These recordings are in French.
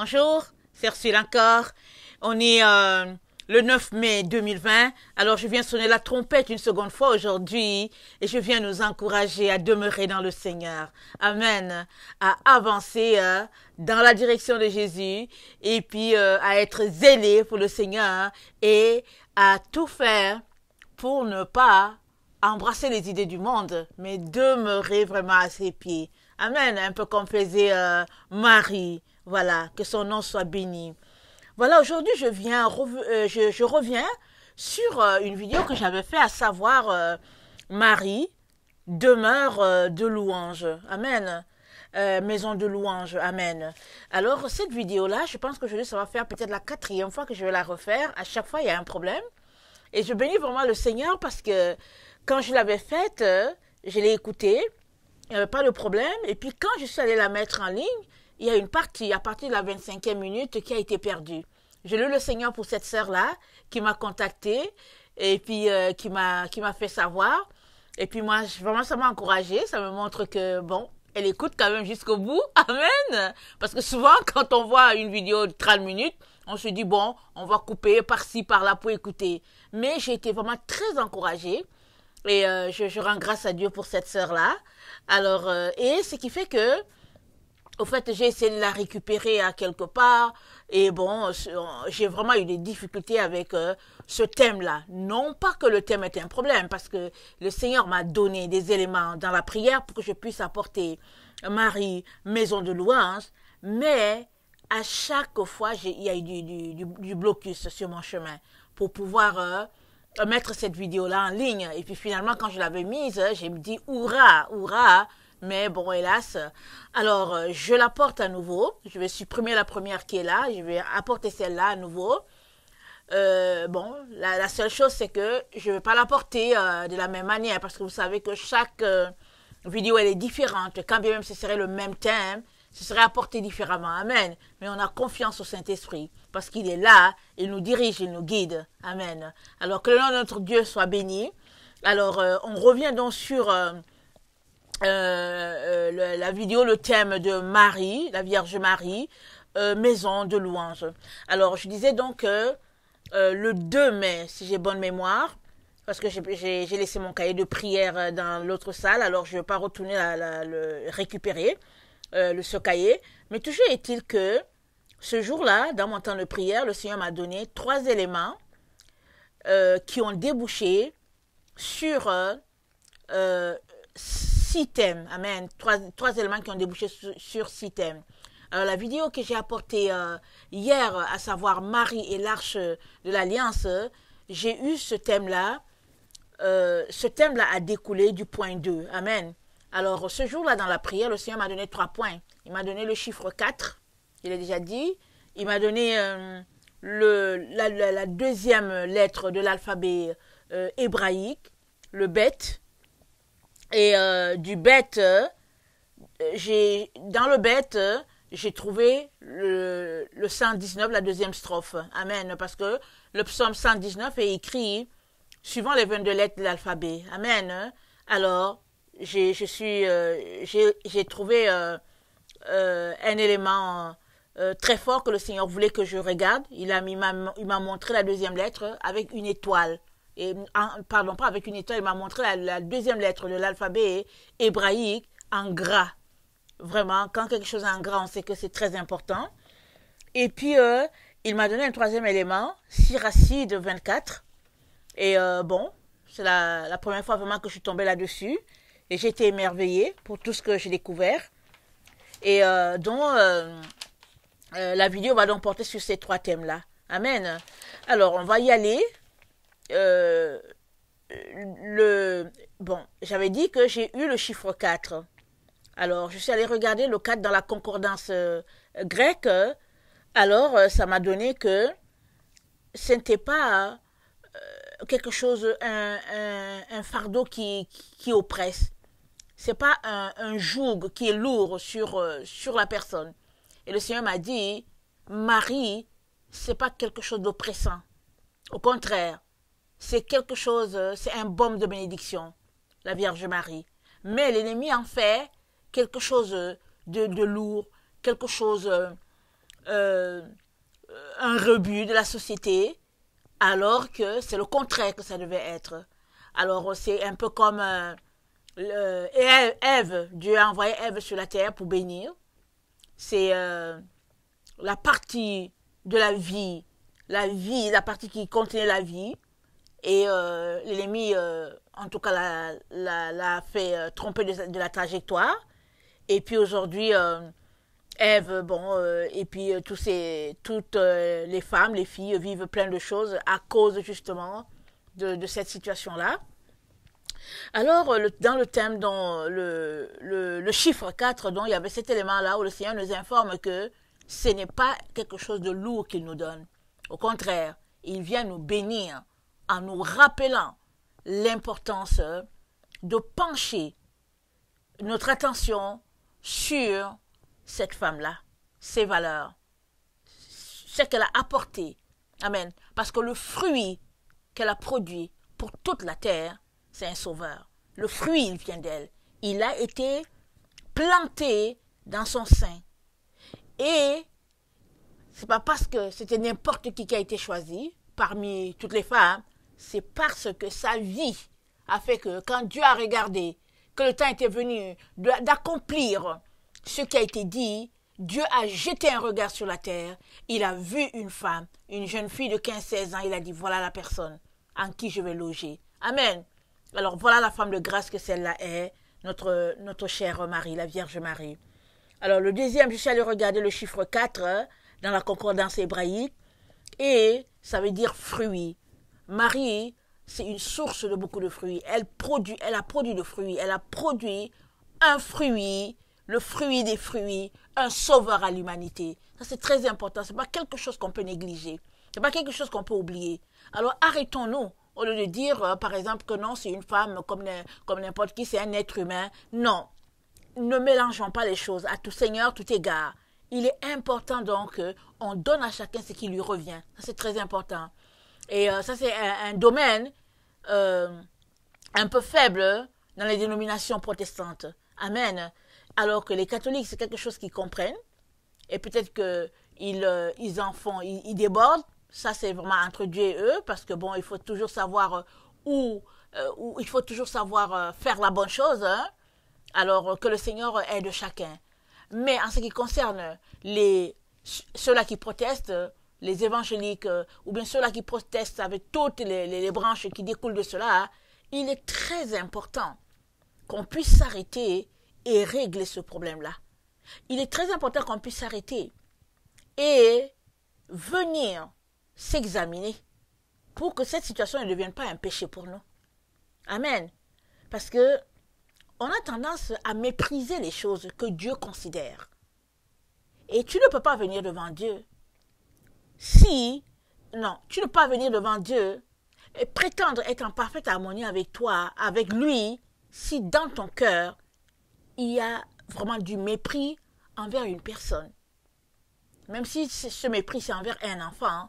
Bonjour, c'est Ursule encore. On est le 9 mai 2020. Alors je viens sonner la trompette une seconde fois aujourd'hui et je viens nous encourager à demeurer dans le Seigneur. Amen. À avancer dans la direction de Jésus et puis à être zélé pour le Seigneur et à tout faire pour ne pas embrasser les idées du monde, mais demeurer vraiment à ses pieds. Amen. Un peu comme faisait Marie. Voilà, que son nom soit béni. Voilà, aujourd'hui, je reviens sur une vidéo que j'avais fait, à savoir Marie, demeure de louange. Amen. Maison de louange. Amen. Alors, cette vidéo-là, je pense qu'aujourd'hui, ça va faire peut-être la 4e fois que je vais la refaire. À chaque fois, il y a un problème. Et je bénis vraiment le Seigneur parce que quand je l'avais faite, je l'ai écoutée. Il n'y avait pas de problème. Et puis, quand je suis allée la mettre en ligne, il y a une partie, à partir de la 25e minute, qui a été perdue. Je loue le Seigneur pour cette sœur-là, qui m'a contactée, et puis qui m'a fait savoir. Et puis moi, vraiment, ça m'a encouragée. Ça me montre que, bon, elle écoute quand même jusqu'au bout. Amen. Parce que souvent, quand on voit une vidéo de 30 minutes, on se dit, bon, on va couper par-ci, par-là pour écouter. Mais j'ai été vraiment très encouragée. Et je rends grâce à Dieu pour cette sœur-là. Alors, et ce qui fait que, au fait, j'ai essayé de la récupérer à quelque part et bon, j'ai vraiment eu des difficultés avec ce thème-là. Non pas que le thème était un problème, parce que le Seigneur m'a donné des éléments dans la prière pour que je puisse apporter Marie, maison de louange, mais à chaque fois, il y a eu du blocus sur mon chemin pour pouvoir mettre cette vidéo-là en ligne. Et puis finalement, quand je l'avais mise, j'ai dit, hurrah, hurrah. Mais bon, hélas. Alors, je la porte à nouveau. Je vais supprimer la première qui est là. Je vais apporter celle-là à nouveau. Bon, la seule chose, c'est que je ne vais pas la porter de la même manière. Parce que vous savez que chaque vidéo, elle est différente. Quand bien même ce serait le même thème, ce serait apporté différemment. Amen. Mais on a confiance au Saint-Esprit. Parce qu'il est là, il nous dirige, il nous guide. Amen. Alors, que le nom de notre Dieu soit béni. Alors, on revient donc sur... la vidéo, le thème de Marie, la Vierge Marie, maison de louange. Alors, je disais donc le 2 mai, si j'ai bonne mémoire, parce que j'ai laissé mon cahier de prière dans l'autre salle, alors je ne vais pas retourner le récupérer, ce cahier. Mais toujours est-il que ce jour-là, dans mon temps de prière, le Seigneur m'a donné 3 éléments qui ont débouché sur 6 thèmes. Amen. 3 éléments qui ont débouché sur 6 thèmes. Alors, la vidéo que j'ai apportée hier, à savoir Marie et l'Arche de l'Alliance, j'ai eu ce thème-là. Ce thème-là a découlé du point 2. Amen. Alors, ce jour-là, dans la prière, le Seigneur m'a donné 3 points. Il m'a donné le chiffre 4, je l'ai déjà dit. Il m'a donné la deuxième lettre de l'alphabet hébraïque, le bet. Et du bête, dans le bête, j'ai trouvé le 119, la deuxième strophe. Amen. Parce que le psaume 119 est écrit suivant les 22 lettres de l'alphabet. Amen. Alors, j'ai trouvé un élément très fort que le Seigneur voulait que je regarde. Il m'a montré la deuxième lettre avec une étoile. Pardon, pas avec une étoile, il m'a montré la deuxième lettre de l'alphabet hébraïque en gras. Vraiment, quand quelque chose est en gras, on sait que c'est très important. Et puis, il m'a donné un 3e élément, Siracide 24. Et bon, c'est la première fois vraiment que je suis tombée là-dessus. Et j'ai été émerveillée pour tout ce que j'ai découvert. Et donc, la vidéo va donc porter sur ces 3 thèmes-là. Amen. Alors, on va y aller. Bon, j'avais dit que j'ai eu le chiffre 4. Alors, je suis allée regarder le 4 dans la concordance grecque. Alors, ça m'a donné que ce n'était pas quelque chose, un fardeau qui oppresse. C'est pas un joug qui est lourd sur la personne. Et le Seigneur m'a dit, Marie, c'est pas quelque chose d'oppressant. Au contraire, c'est quelque chose, c'est un baume de bénédiction, la Vierge Marie. Mais l'ennemi en fait quelque chose de lourd, quelque chose euh, un rebut de la société, alors que c'est le contraire que ça devait être. Alors c'est un peu comme Ève, Dieu a envoyé Ève sur la terre pour bénir. C'est la partie de la partie qui contenait la vie. Et l'ennemi, en tout cas, l'a fait tromper de la trajectoire. Et puis aujourd'hui, Ève, bon, et puis toutes les femmes, les filles vivent plein de choses à cause justement de cette situation-là. Alors, dans le thème, dans le chiffre 4, donc, il y avait cet élément-là où le Seigneur nous informe que ce n'est pas quelque chose de lourd qu'il nous donne. Au contraire, il vient nous bénir en nous rappelant l'importance de pencher notre attention sur cette femme-là, ses valeurs, ce qu'elle a apporté. Amen. Parce que le fruit qu'elle a produit pour toute la terre, c'est un sauveur. Le fruit, il vient d'elle. Il a été planté dans son sein. Et c'est pas parce que c'était n'importe qui a été choisi parmi toutes les femmes, c'est parce que sa vie a fait que quand Dieu a regardé que le temps était venu d'accomplir ce qui a été dit, Dieu a jeté un regard sur la terre, il a vu une femme, une jeune fille de 15-16 ans, il a dit voilà la personne en qui je vais loger. Amen. Alors voilà la femme de grâce que celle-là est, notre chère Marie, la Vierge Marie. Alors le deuxième, je suis allée regarder le chiffre 4 dans la concordance hébraïque, et ça veut dire fruit. Marie, c'est une source de beaucoup de fruits. Elle a produit de fruits. Elle a produit un fruit, le fruit des fruits, un sauveur à l'humanité. Ça, c'est très important. Ce n'est pas quelque chose qu'on peut négliger. Ce n'est pas quelque chose qu'on peut oublier. Alors, arrêtons-nous. Au lieu de dire, par exemple, que non, c'est une femme comme n'importe qui, c'est un être humain. Non. Ne mélangeons pas les choses. À tout Seigneur, tout égard. Il est important donc qu'on donne à chacun ce qui lui revient. Ça, c'est très important. Et ça, c'est un domaine un peu faible dans les dénominations protestantes. Amen. Alors que les catholiques, c'est quelque chose qu'ils comprennent. Et peut-être qu'ils en font, ils débordent. Ça, c'est vraiment entre Dieu et eux. Parce que bon, il faut toujours savoir il faut toujours savoir faire la bonne chose. Hein, alors que le Seigneur aide chacun. Mais en ce qui concerne ceux-là qui protestent, les évangéliques, ou bien ceux-là qui protestent avec toutes les branches qui découlent de cela, il est très important qu'on puisse s'arrêter et régler ce problème-là. Il est très important qu'on puisse s'arrêter et venir s'examiner pour que cette situation ne devienne pas un péché pour nous. Amen. Parce que on a tendance à mépriser les choses que Dieu considère. Et tu ne peux pas venir devant Dieu tu ne peux pas venir devant Dieu et prétendre être en parfaite harmonie avec toi, avec lui, si dans ton cœur, il y a vraiment du mépris envers une personne. Même si ce mépris, c'est envers un enfant,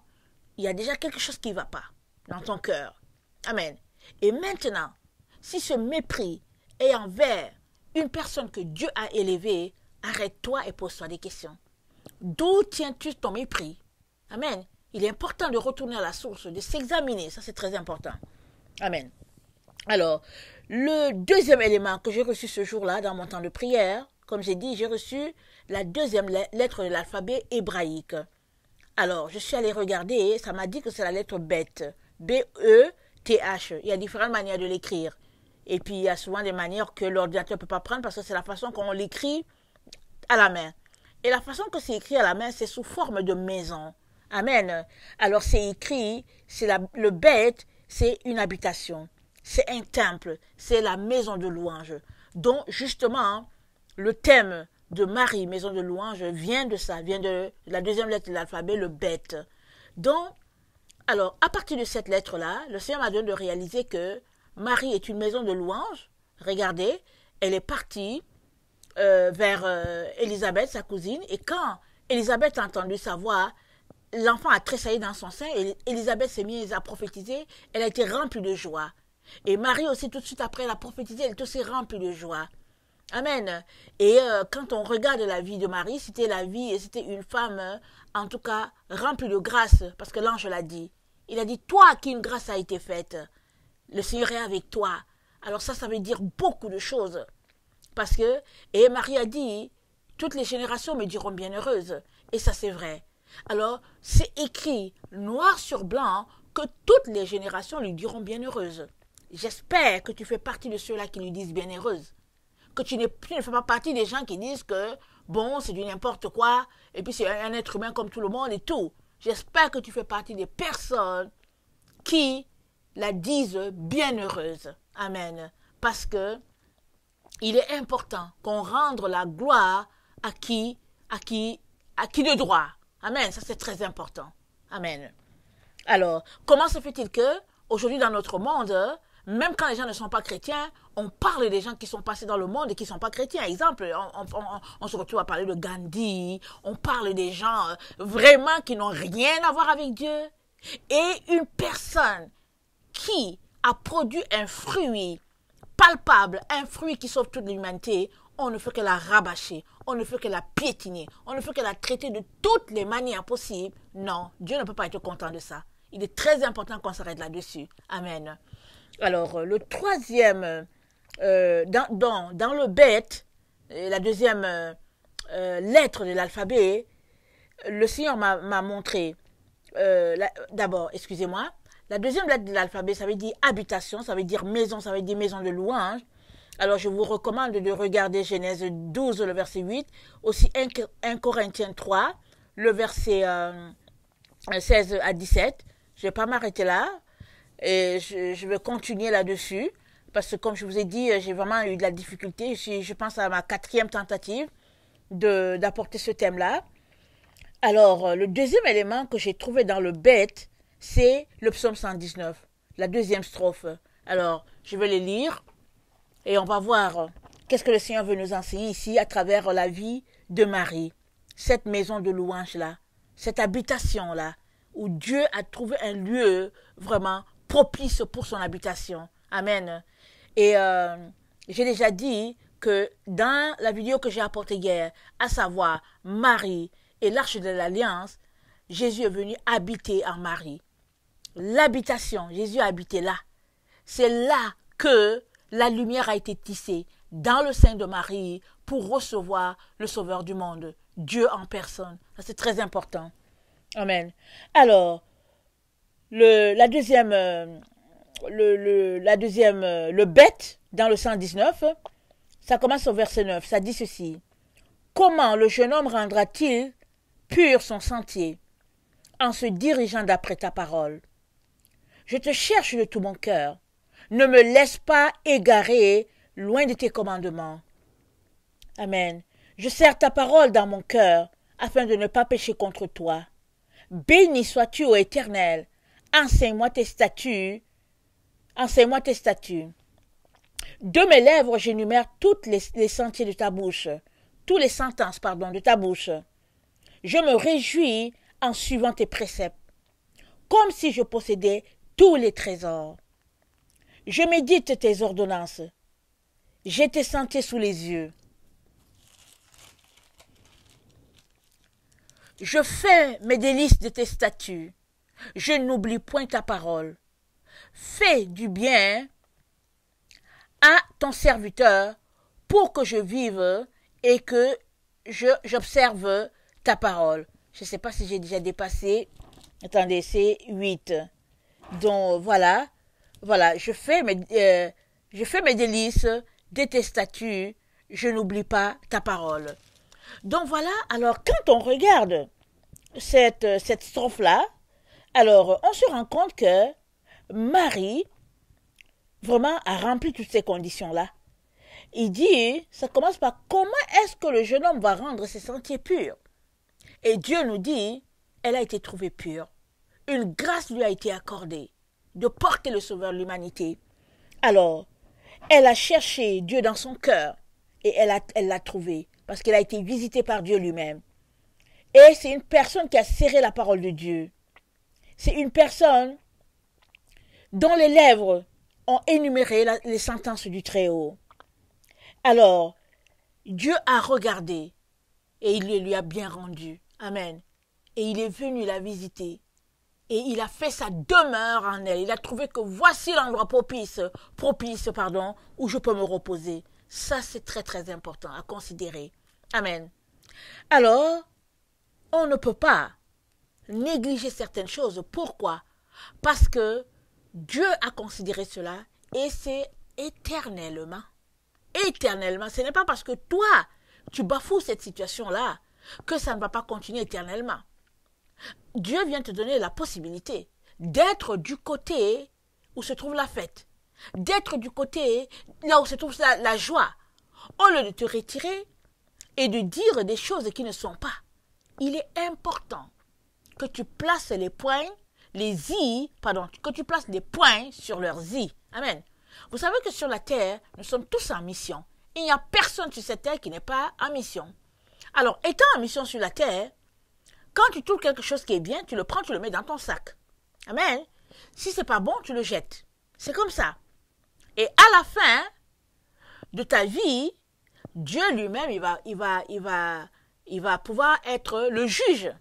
il y a déjà quelque chose qui ne va pas dans ton cœur. Amen. Et maintenant, si ce mépris est envers une personne que Dieu a élevée, arrête-toi et pose-toi des questions. D'où tiens-tu ton mépris? Amen. Il est important de retourner à la source, de s'examiner. Ça, c'est très important. Amen. Alors, le deuxième élément que j'ai reçu ce jour-là dans mon temps de prière, comme j'ai dit, j'ai reçu la deuxième lettre de l'alphabet hébraïque. Alors, je suis allée regarder, ça m'a dit que c'est la lettre bête. B-E-T-H. Il y a différentes manières de l'écrire. Et puis, il y a souvent des manières que l'ordinateur ne peut pas prendre parce que c'est la façon qu'on l'écrit à la main. Et la façon que c'est écrit à la main, c'est sous forme de maison. Amen. Alors, c'est écrit, le bête, c'est une habitation. C'est un temple. C'est la maison de louange. Donc, justement, le thème de Marie, maison de louange, vient de ça, vient de la deuxième lettre de l'alphabet, le bête. Donc, alors, à partir de cette lettre-là, le Seigneur m'a donné de réaliser que Marie est une maison de louange. Regardez, elle est partie vers Élisabeth, sa cousine, et quand Élisabeth a entendu sa voix, l'enfant a tressailli dans son sein, et Élisabeth s'est mise à prophétiser, elle a été remplie de joie. Et Marie aussi, tout de suite après, elle a prophétisé, elle est aussi remplie de joie. Amen. Et quand on regarde la vie de Marie, c'était une femme en tout cas rempli de grâce, parce que l'ange l'a dit. Il a dit, toi à qui une grâce a été faite, le Seigneur est avec toi. Alors ça veut dire beaucoup de choses. Parce que, et Marie a dit, toutes les générations me diront bienheureuse. Et ça c'est vrai. Alors, c'est écrit noir sur blanc que toutes les générations lui diront bienheureuse. J'espère que tu fais partie de ceux-là qui lui disent bienheureuse. Que tu ne fais pas partie des gens qui disent que, bon, c'est du n'importe quoi, et puis c'est un être humain comme tout le monde et tout. J'espère que tu fais partie des personnes qui la disent bienheureuse. Amen. Parce que il est important qu'on rende la gloire à qui de droit. Amen. Ça, c'est très important. Amen. Alors, comment se fait-il que, aujourd'hui dans notre monde, même quand les gens ne sont pas chrétiens, on parle des gens qui sont passés dans le monde et qui ne sont pas chrétiens. Exemple, on se retrouve à parler de Gandhi, on parle des gens vraiment qui n'ont rien à voir avec Dieu. Et une personne qui a produit un fruit palpable, un fruit qui sauve toute l'humanité, on ne fait que la rabâcher, on ne fait que la piétiner, on ne fait que la traiter de toutes les manières possibles. Non, Dieu ne peut pas être content de ça. Il est très important qu'on s'arrête là-dessus. Amen. Alors, le troisième, dans le bête, la deuxième lettre de l'alphabet, le Seigneur m'a montré, d'abord, excusez-moi, la deuxième lettre de l'alphabet, ça veut dire habitation, ça veut dire maison, ça veut dire maison de louange. Alors, je vous recommande de regarder Genèse 12, le verset 8, aussi 1 Corinthiens 3, le verset 16 à 17. Je ne vais pas m'arrêter là et je vais continuer là-dessus parce que, comme je vous ai dit, j'ai vraiment eu de la difficulté. Je pense à ma 4e tentative d'apporter ce thème-là. Alors, le deuxième élément que j'ai trouvé dans le bête, c'est le psaume 119, la deuxième strophe. Alors, je vais les lire et on va voir qu'est-ce que le Seigneur veut nous enseigner ici à travers la vie de Marie. Cette maison de louange-là, cette habitation-là, où Dieu a trouvé un lieu vraiment propice pour son habitation. Amen. Et j'ai déjà dit que dans la vidéo que j'ai apportée hier, à savoir Marie et l'arche de l'Alliance, Jésus est venu habiter en Marie. L'habitation, Jésus a habité là. C'est là que la lumière a été tissée dans le sein de Marie pour recevoir le Sauveur du monde, Dieu en personne. Ça, c'est très important. Amen. Alors, le bête dans le 119, ça commence au verset 9. Ça dit ceci. Comment le jeune homme rendra-t-il pur son sentier en se dirigeant d'après ta parole? Je te cherche de tout mon cœur. Ne me laisse pas égarer loin de tes commandements. Amen. Je serre ta parole dans mon cœur afin de ne pas pécher contre toi. Béni sois-tu, ô Éternel. Enseigne-moi tes statuts. Enseigne-moi tes statuts. De mes lèvres, j'énumère toutes les sentiers de ta bouche, toutes les sentences, de ta bouche. Je me réjouis en suivant tes préceptes, comme si je possédais tous les trésors. Je médite tes ordonnances. J'ai tes sentiers sous les yeux. Je fais mes délices de tes statuts. Je n'oublie point ta parole. Fais du bien à ton serviteur pour que je vive et que j'observe ta parole. Je ne sais pas si j'ai déjà dépassé. Attendez, c'est 8. Donc, voilà, je fais mes délices de tes statuts. Je n'oublie pas ta parole. Donc, voilà, alors, quand on regarde cette strophe-là, alors, on se rend compte que Marie, vraiment, a rempli toutes ces conditions-là. Il dit, ça commence par comment est-ce que le jeune homme va rendre ses sentiers purs? Et Dieu nous dit, elle a été trouvée pure. Une grâce lui a été accordée de porter le Sauveur de l'humanité. Alors, elle a cherché Dieu dans son cœur et elle l'a trouvé parce qu'elle a été visitée par Dieu lui-même. Et c'est une personne qui a serré la parole de Dieu. C'est une personne dont les lèvres ont énuméré les sentences du Très-Haut. Alors, Dieu a regardé et il lui a bien rendu. Amen. et il est venu la visiter. Et il a fait sa demeure en elle. Il a trouvé que voici l'endroit propice, où je peux me reposer. Ça, c'est très, très important à considérer. Amen. Alors, on ne peut pas négliger certaines choses. Pourquoi? Parce que Dieu a considéré cela et c'est éternellement. Éternellement. Ce n'est pas parce que toi, tu bafoues cette situation-là que ça ne va pas continuer éternellement. Dieu vient te donner la possibilité d'être du côté où se trouve la fête, d'être du côté là où se trouve la joie, au lieu de te retirer et de dire des choses qui ne sont pas. Il est important que tu places que tu places les points sur leurs i. Amen. Vous savez que sur la terre, nous sommes tous en mission. Il n'y a personne sur cette terre qui n'est pas en mission. Alors, étant en mission sur la terre, quand tu trouves quelque chose qui est bien, tu le prends, tu le mets dans ton sac. Amen. Si c'est pas bon, tu le jettes. C'est comme ça. Et à la fin de ta vie, Dieu lui-même, il va pouvoir être le juge.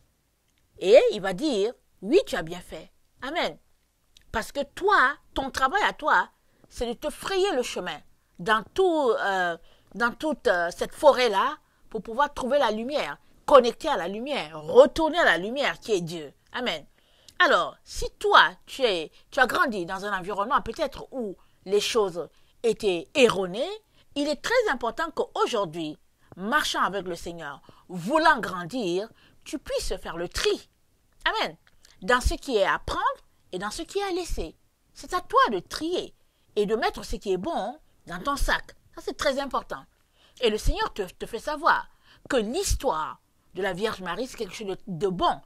Et il va dire, oui, tu as bien fait. Amen. Parce que toi, ton travail à toi, c'est de te frayer le chemin dans toute cette forêt-là pour pouvoir trouver la lumière, connecter à la lumière, retourner à la lumière qui est Dieu. Amen. Alors, si toi, tu as grandi dans un environnement peut-être où les choses étaient erronées, il est très important qu'aujourd'hui, marchant avec le Seigneur, voulant grandir, tu puisses faire le tri. Amen. Dans ce qui est à prendre et dans ce qui est à laisser. C'est à toi de trier et de mettre ce qui est bon dans ton sac. Ça, c'est très important. Et le Seigneur te fait savoir que l'histoire de la Vierge Marie, c'est quelque chose de bon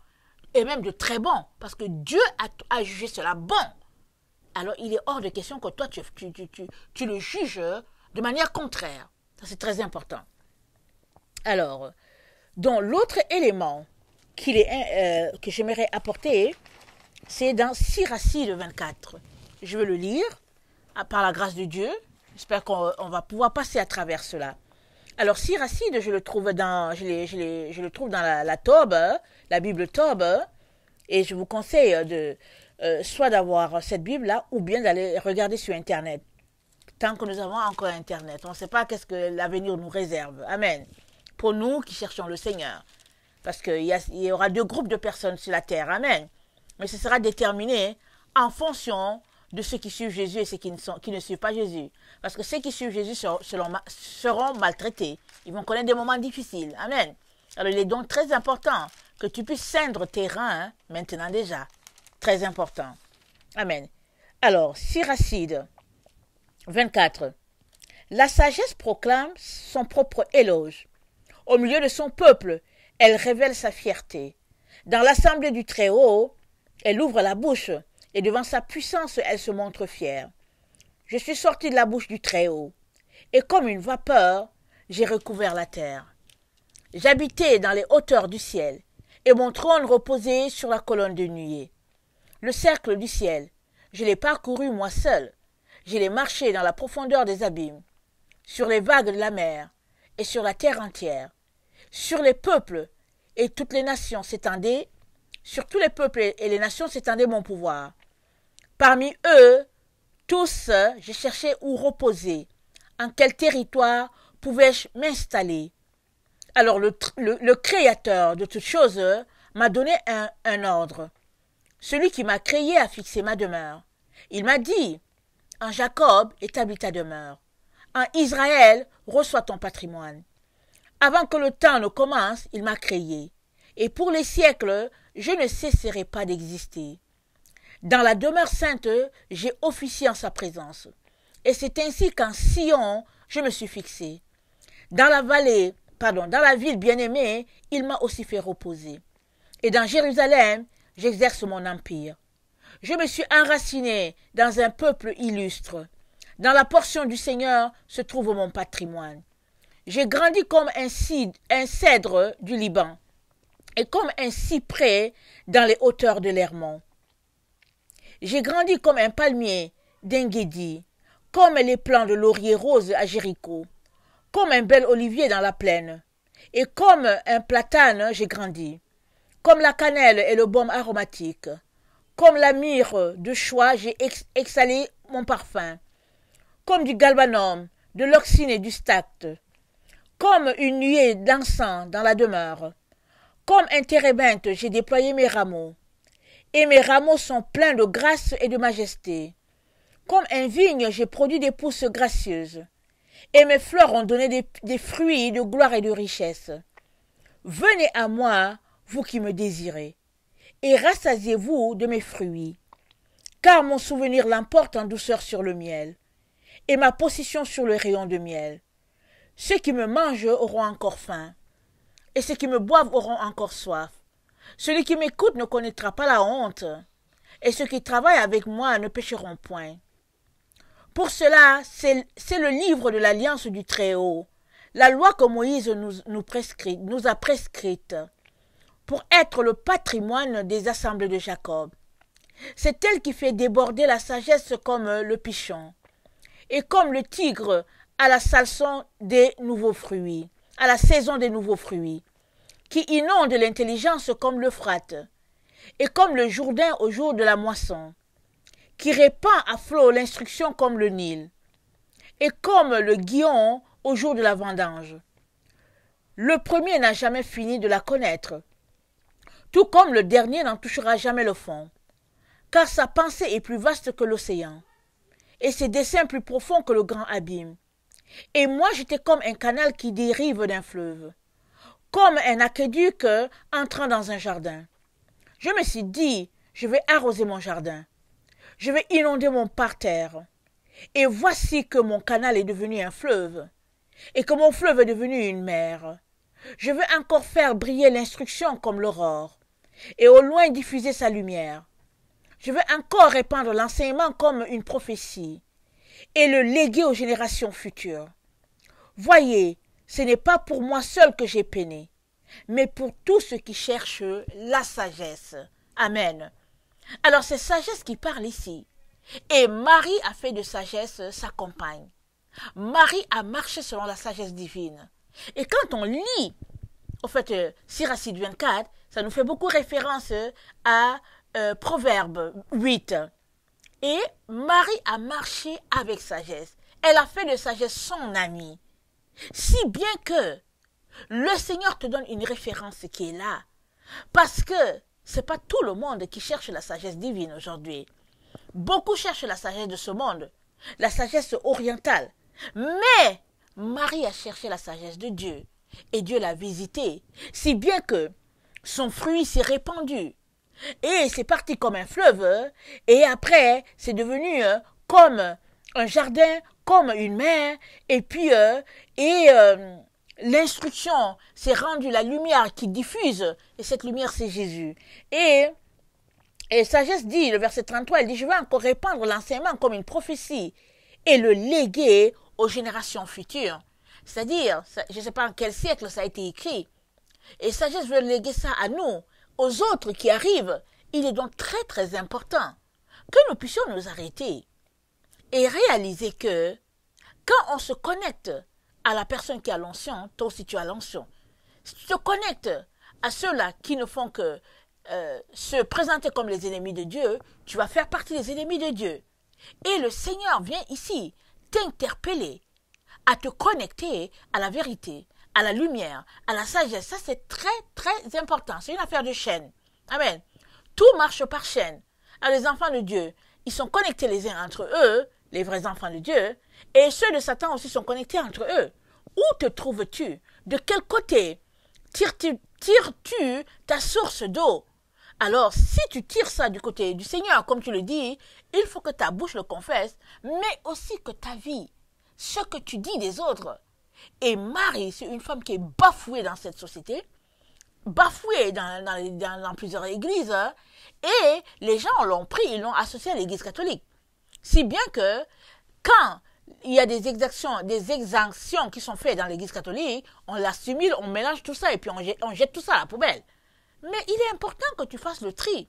et même de très bon parce que Dieu a jugé cela bon. Alors, il est hors de question que toi, tu le juges de manière contraire. Ça, c'est très important. Alors, donc, l'autre élément que j'aimerais apporter, c'est dans Sirachide 24. Je vais le lire par la grâce de Dieu. J'espère qu'on va pouvoir passer à travers cela. Alors, Sirachide, je le trouve dans la Tobe, la Bible Tobe, et je vous conseille soit d'avoir cette Bible-là, ou bien d'aller regarder sur Internet. Tant que nous avons encore Internet, on ne sait pas qu'est-ce que l'avenir nous réserve. Amen. Pour nous qui cherchons le Seigneur. Parce qu'il y aura deux groupes de personnes sur la terre. Amen. Mais ce sera déterminé en fonction de ceux qui suivent Jésus et ceux qui ne suivent pas Jésus. Parce que ceux qui suivent Jésus seront maltraités. Ils vont connaître des moments difficiles. Amen. Alors il est donc très important que tu puisses ceindre tes reins maintenant déjà. Très important. Amen. Alors, Sirachide 24. La sagesse proclame son propre éloge. Au milieu de son peuple, elle révèle sa fierté. Dans l'assemblée du Très-Haut, elle ouvre la bouche, et devant sa puissance, elle se montre fière. Je suis sortie de la bouche du Très-Haut, et comme une vapeur, j'ai recouvert la terre. J'habitais dans les hauteurs du ciel, et mon trône reposait sur la colonne de nuée. Le cercle du ciel, je l'ai parcouru moi seul. Je l'ai marché dans la profondeur des abîmes, sur les vagues de la mer, et sur la terre entière. Sur les peuples et toutes les nations s'étendait, sur tous les peuples et les nations s'étendait mon pouvoir. Parmi eux, tous, je cherchais où reposer. En quel territoire pouvais-je m'installer? Alors le Créateur de toutes choses m'a donné un ordre. Celui qui m'a créé a fixé ma demeure. Il m'a dit, en Jacob, établis ta demeure. En Israël, reçois ton patrimoine. Avant que le temps ne commence, il m'a créé. Et pour les siècles, je ne cesserai pas d'exister. Dans la demeure sainte, j'ai officié en sa présence. Et c'est ainsi qu'en Sion, je me suis fixé. Dans la ville bien-aimée, il m'a aussi fait reposer. Et dans Jérusalem, j'exerce mon empire. Je me suis enraciné dans un peuple illustre. Dans la portion du Seigneur se trouve mon patrimoine. J'ai grandi comme un cèdre du Liban et comme un cyprès dans les hauteurs de l'Hermon. J'ai grandi comme un palmier d'Engedi, comme les plants de laurier rose à Jéricho, comme un bel olivier dans la plaine, et comme un platane j'ai grandi. Comme la cannelle et le baume aromatique, comme la myrrhe de choix, j'ai exhalé mon parfum, comme du galbanum, de l'oxyne et du stacte, comme une nuée d'encens dans la demeure. Comme un térébinthe, j'ai déployé mes rameaux, et mes rameaux sont pleins de grâce et de majesté. Comme un vigne, j'ai produit des pousses gracieuses, et mes fleurs ont donné des fruits de gloire et de richesse. Venez à moi, vous qui me désirez, et rassasiez-vous de mes fruits, car mon souvenir l'emporte en douceur sur le miel, et ma possession sur le rayon de miel. Ceux qui me mangent auront encore faim, et ceux qui me boivent auront encore soif. Celui qui m'écoute ne connaîtra pas la honte, et ceux qui travaillent avec moi ne pécheront point. Pour cela, c'est le livre de l'alliance du Très-Haut, la loi que Moïse nous a prescrite, pour être le patrimoine des assemblées de Jacob. C'est elle qui fait déborder la sagesse comme le pichon, et comme le tigre à la saison des nouveaux fruits, à la saison des nouveaux fruits, qui inonde l'intelligence comme l'Euphrate, et comme le Jourdain au jour de la moisson, qui répand à flot l'instruction comme le Nil, et comme le Gihon au jour de la vendange. Le premier n'a jamais fini de la connaître, tout comme le dernier n'en touchera jamais le fond, car sa pensée est plus vaste que l'océan, et ses desseins plus profonds que le grand abîme. Et moi j'étais comme un canal qui dérive d'un fleuve, comme un aqueduc entrant dans un jardin. Je me suis dit, je vais arroser mon jardin, je vais inonder mon parterre, et voici que mon canal est devenu un fleuve, et que mon fleuve est devenu une mer. Je veux encore faire briller l'instruction comme l'aurore, et au loin diffuser sa lumière. Je veux encore répandre l'enseignement comme une prophétie, et le léguer aux générations futures. Voyez, ce n'est pas pour moi seul que j'ai peiné, mais pour tous ceux qui cherchent la sagesse. Amen. Alors c'est sagesse qui parle ici. Et Marie a fait de sagesse sa compagne. Marie a marché selon la sagesse divine. Et quand on lit, au fait, Siracide 24, ça nous fait beaucoup référence à Proverbe 8. Et Marie a marché avec sagesse. Elle a fait de sagesse son amie. Si bien que le Seigneur te donne une référence qui est là. Parce que c'est pas tout le monde qui cherche la sagesse divine aujourd'hui. Beaucoup cherchent la sagesse de ce monde, la sagesse orientale. Mais Marie a cherché la sagesse de Dieu. Et Dieu l'a visitée. Si bien que son fruit s'est répandu. Et c'est parti comme un fleuve. Et après, c'est devenu comme un jardin, comme une mer. Et puis, l'instruction s'est rendue la lumière qui diffuse. Et cette lumière, c'est Jésus. Et sagesse dit, le verset 33, elle dit, je vais encore répandre l'enseignement comme une prophétie et le léguer aux générations futures. C'est-à-dire, je ne sais pas en quel siècle ça a été écrit. Et sagesse veut léguer ça à nous, aux autres qui arrivent. Il est donc très très important que nous puissions nous arrêter et réaliser que quand on se connecte à la personne qui a l'onction, toi aussi tu as l'onction. Si tu te connectes à ceux-là qui ne font que se présenter comme les ennemis de Dieu, tu vas faire partie des ennemis de Dieu. Et le Seigneur vient ici t'interpeller à te connecter à la vérité, à la lumière, à la sagesse. Ça, c'est très, très important. C'est une affaire de chaîne. Amen. Tout marche par chaîne. Alors, les enfants de Dieu, ils sont connectés les uns entre eux, les vrais enfants de Dieu, et ceux de Satan aussi sont connectés entre eux. Où te trouves-tu? De quel côté tires-tu ta source d'eau? Alors, si tu tires ça du côté du Seigneur, comme tu le dis, il faut que ta bouche le confesse, mais aussi que ta vie, ce que tu dis des autres. Et Marie, c'est une femme qui est bafouée dans cette société, bafouée dans plusieurs églises, et les gens l'ont pris, ils l'ont associé à l'église catholique. Si bien que, quand il y a des exactions qui sont faites dans l'église catholique, on l'assimile, on mélange tout ça, et puis on jette tout ça à la poubelle. Mais il est important que tu fasses le tri.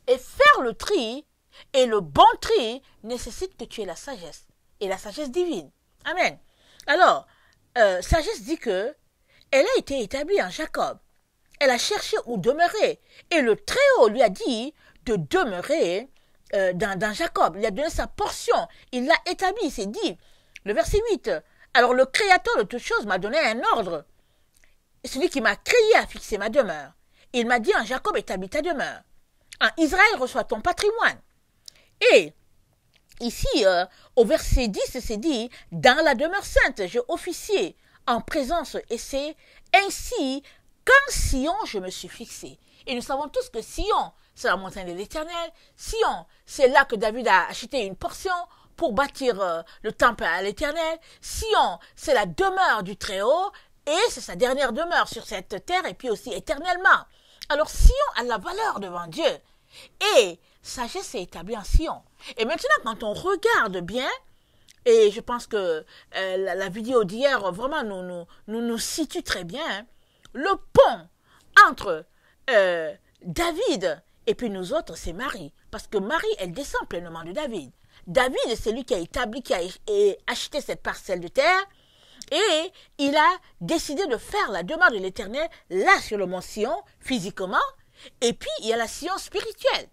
Et faire le tri, et le bon tri, nécessite que tu aies la sagesse. Et la sagesse divine. Amen. Alors, sagesse dit que elle a été établie en Jacob. Elle a cherché où demeurer. Et le Très-Haut lui a dit de demeurer dans Jacob. Il a donné sa portion. Il l'a établi. Il s'est dit, le verset 8, alors le Créateur de toutes choses m'a donné un ordre. Celui qui m'a créé a fixé ma demeure. Il m'a dit, en Jacob établis ta demeure. En Israël reçois ton patrimoine. Et ici, au verset 10, c'est dit, dans la demeure sainte, j'ai officié en présence, et c'est ainsi qu'en Sion, je me suis fixé. Et nous savons tous que Sion, c'est la montagne de l'Éternel. Sion, c'est là que David a acheté une portion pour bâtir le temple à l'Éternel. Sion, c'est la demeure du Très-Haut, et c'est sa dernière demeure sur cette terre, et puis aussi éternellement. Alors Sion a la valeur devant Dieu. Et sagesse est établie en Sion. Et maintenant, quand on regarde bien, et je pense que la vidéo d'hier vraiment nous situe très bien, hein, le pont entre David et puis nous autres, c'est Marie. Parce que Marie, elle descend pleinement de David. David, c'est lui qui a établi, qui a acheté cette parcelle de terre. Et il a décidé de faire la demeure de l'Éternel là sur le mont Sion, physiquement. Et puis, il y a la Sion spirituelle.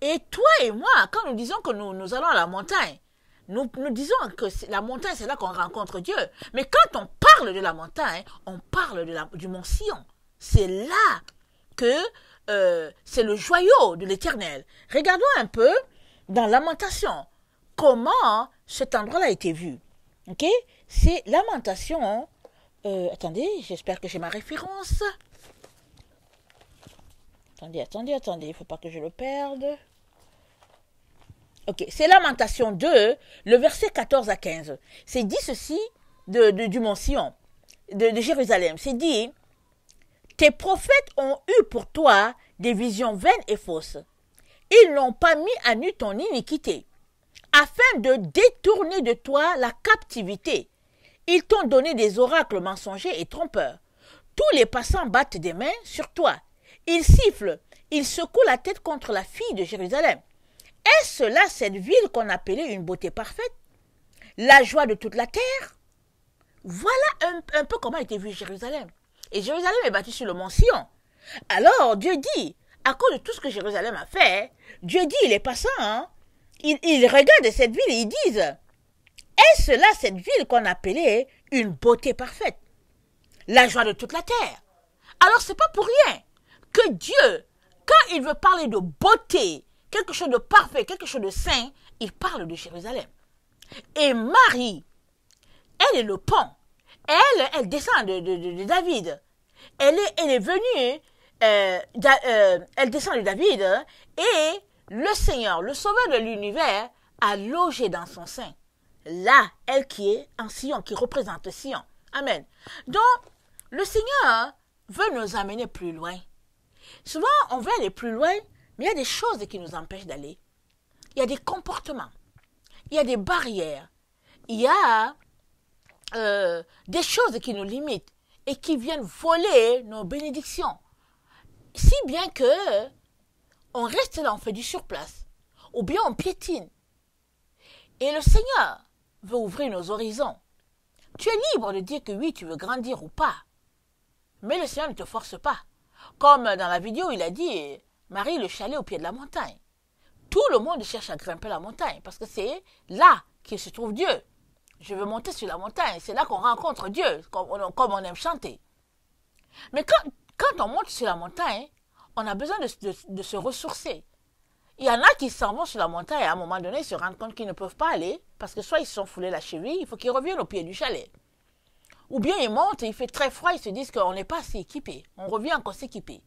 Et toi et moi, quand nous disons que nous allons à la montagne, nous disons que la montagne, c'est là qu'on rencontre Dieu. Mais quand on parle de la montagne, on parle du mont Sion. C'est là que c'est le joyau de l'Éternel. Regardons un peu dans Lamentation comment cet endroit-là a été vu. Ok? C'est Lamentation. Attendez, j'espère que j'ai ma référence. Attendez, il ne faut pas que je le perde. Ok, c'est Lamentation 2, le verset 14 à 15. C'est dit ceci du mont Sion, de Jérusalem. C'est dit, tes prophètes ont eu pour toi des visions vaines et fausses. Ils n'ont pas mis à nu ton iniquité, afin de détourner de toi la captivité. Ils t'ont donné des oracles mensongers et trompeurs. Tous les passants battent des mains sur toi. Ils sifflent, ils secouent la tête contre la fille de Jérusalem. Est-ce là cette ville qu'on appelait une beauté parfaite? La joie de toute la terre? Voilà un peu comment était vue Jérusalem. Et Jérusalem est bâtie sur le mont Sion. Alors Dieu dit, à cause de tout ce que Jérusalem a fait, Dieu dit, les passants, hein, ils regardent cette ville et ils disent, est-ce là cette ville qu'on appelait une beauté parfaite? La joie de toute la terre. Alors c'est pas pour rien que Dieu, quand il veut parler de beauté, quelque chose de parfait, quelque chose de saint, il parle de Jérusalem. Et Marie, elle est le pont. Elle descend de David. Elle est venue, elle descend de David, et le Seigneur, le Sauveur de l'univers, a logé dans son sein. Là, elle qui est en Sion, qui représente Sion. Amen. Donc, le Seigneur veut nous amener plus loin. Souvent, on veut aller plus loin, mais il y a des choses qui nous empêchent d'aller. Il y a des comportements. Il y a des barrières. Il y a des choses qui nous limitent et qui viennent voler nos bénédictions. Si bien que on reste là, on fait du surplace. Ou bien on piétine. Et le Seigneur veut ouvrir nos horizons. Tu es libre de dire que oui, tu veux grandir ou pas. Mais le Seigneur ne te force pas. Comme dans la vidéo, il a dit, Marie, le chalet au pied de la montagne. Tout le monde cherche à grimper la montagne parce que c'est là qu'il se trouve Dieu. Je veux monter sur la montagne, c'est là qu'on rencontre Dieu, comme on aime chanter. Mais quand on monte sur la montagne, on a besoin de se ressourcer. Il y en a qui s'en vont sur la montagne et à un moment donné, ils se rendent compte qu'ils ne peuvent pas aller parce que soit ils se sont foulés la cheville, il faut qu'ils reviennent au pied du chalet. Ou bien ils montent et il fait très froid, ils se disent qu'on n'est pas assez équipé. On revient encore s'équiper.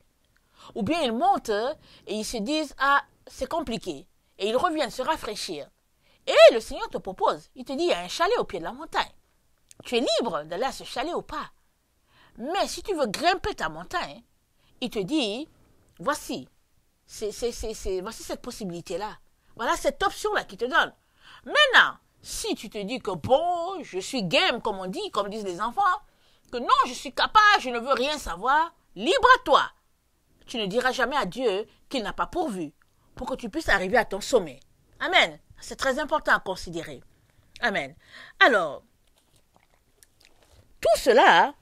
Ou bien ils montent et ils se disent, ah, c'est compliqué. Et ils reviennent se rafraîchir. Et le Seigneur te propose, il te dit, il y a un chalet au pied de la montagne. Tu es libre d'aller à ce chalet ou pas. Mais si tu veux grimper ta montagne, il te dit, voici, voici cette possibilité-là. Voilà cette option-là qu'il te donne. Maintenant, si tu te dis que bon, je suis game, comme on dit, comme disent les enfants, que non, je suis capable, je ne veux rien savoir, libre à toi. Tu ne diras jamais à Dieu qu'il n'a pas pourvu pour que tu puisses arriver à ton sommet. Amen. C'est très important à considérer. Amen. Alors, tout cela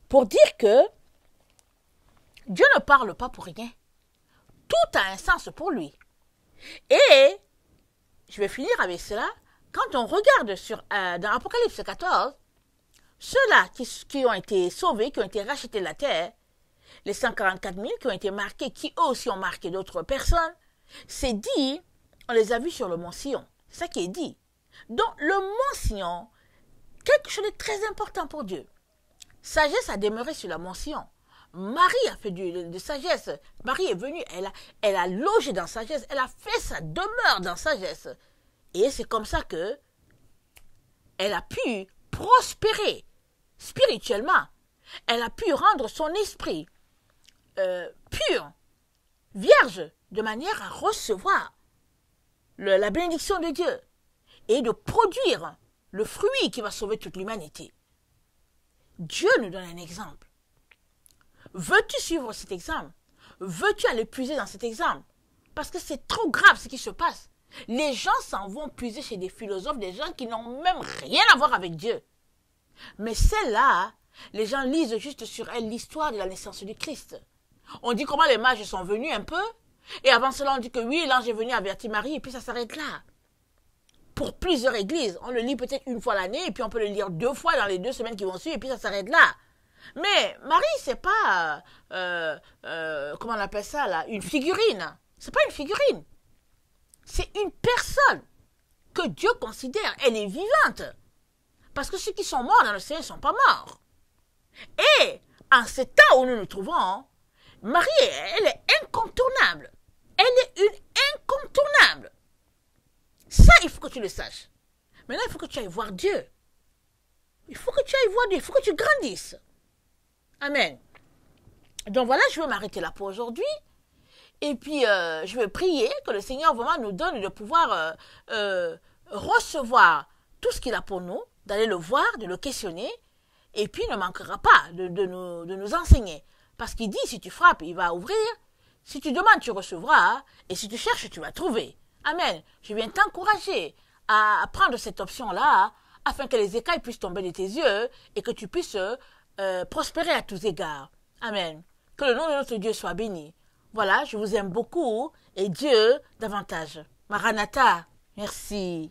pour dire que Dieu ne parle pas pour rien. Tout a un sens pour lui. Et, je vais finir avec cela, quand on regarde dans Apocalypse 14, ceux-là qui ont été sauvés, qui ont été rachetés de la terre, les 144 000 qui ont été marqués, qui eux aussi ont marqué d'autres personnes, c'est dit, on les a vus sur le mont Sion. C'est ça qui est dit. Donc, le mont Sion, quelque chose de très important pour Dieu. Sagesse a demeuré sur la mont Sion. Marie a fait de sagesse. Marie est venue, elle a logé dans sagesse, elle a fait sa demeure dans sagesse. Et c'est comme ça que elle a pu prospérer spirituellement. Elle a pu rendre son esprit pur, vierge, de manière à recevoir la bénédiction de Dieu et de produire le fruit qui va sauver toute l'humanité. Dieu nous donne un exemple. Veux-tu suivre cet exemple? Veux-tu aller puiser dans cet exemple? Parce que c'est trop grave ce qui se passe. Les gens s'en vont puiser chez des philosophes, des gens qui n'ont même rien à voir avec Dieu. Mais celle-là, les gens lisent juste sur elle l'histoire de la naissance du Christ. On dit comment les mages sont venus un peu, et avant cela on dit que oui, l'ange est venu avertir Marie, et puis ça s'arrête là. Pour plusieurs églises, on le lit peut-être une fois l'année, et puis on peut le lire 2 fois dans les 2 semaines qui vont suivre, et puis ça s'arrête là. Mais Marie, c'est pas, comment on appelle ça là, une figurine. C'est pas une figurine. C'est une personne que Dieu considère. Elle est vivante. Parce que ceux qui sont morts dans le Seigneur ne sont pas morts. Et en ce temps où nous nous trouvons, Marie, elle est incontournable. Elle est une incontournable. Ça, il faut que tu le saches. Maintenant, il faut que tu ailles voir Dieu. Il faut que tu ailles voir Dieu. Il faut que tu grandisses. Amen. Donc voilà, je vais m'arrêter là pour aujourd'hui. Et puis, je vais prier que le Seigneur vraiment nous donne de pouvoir recevoir tout ce qu'il a pour nous, d'aller le voir, de le questionner, et puis il ne manquera pas de nous enseigner. Parce qu'il dit, si tu frappes, il va ouvrir, si tu demandes, tu recevras, et si tu cherches, tu vas trouver. Amen. Je viens t'encourager à prendre cette option-là, afin que les écailles puissent tomber de tes yeux, et que tu puisses prospérer à tous égards. Amen. Que le nom de notre Dieu soit béni. Voilà, je vous aime beaucoup et Dieu davantage. Maranatha, merci.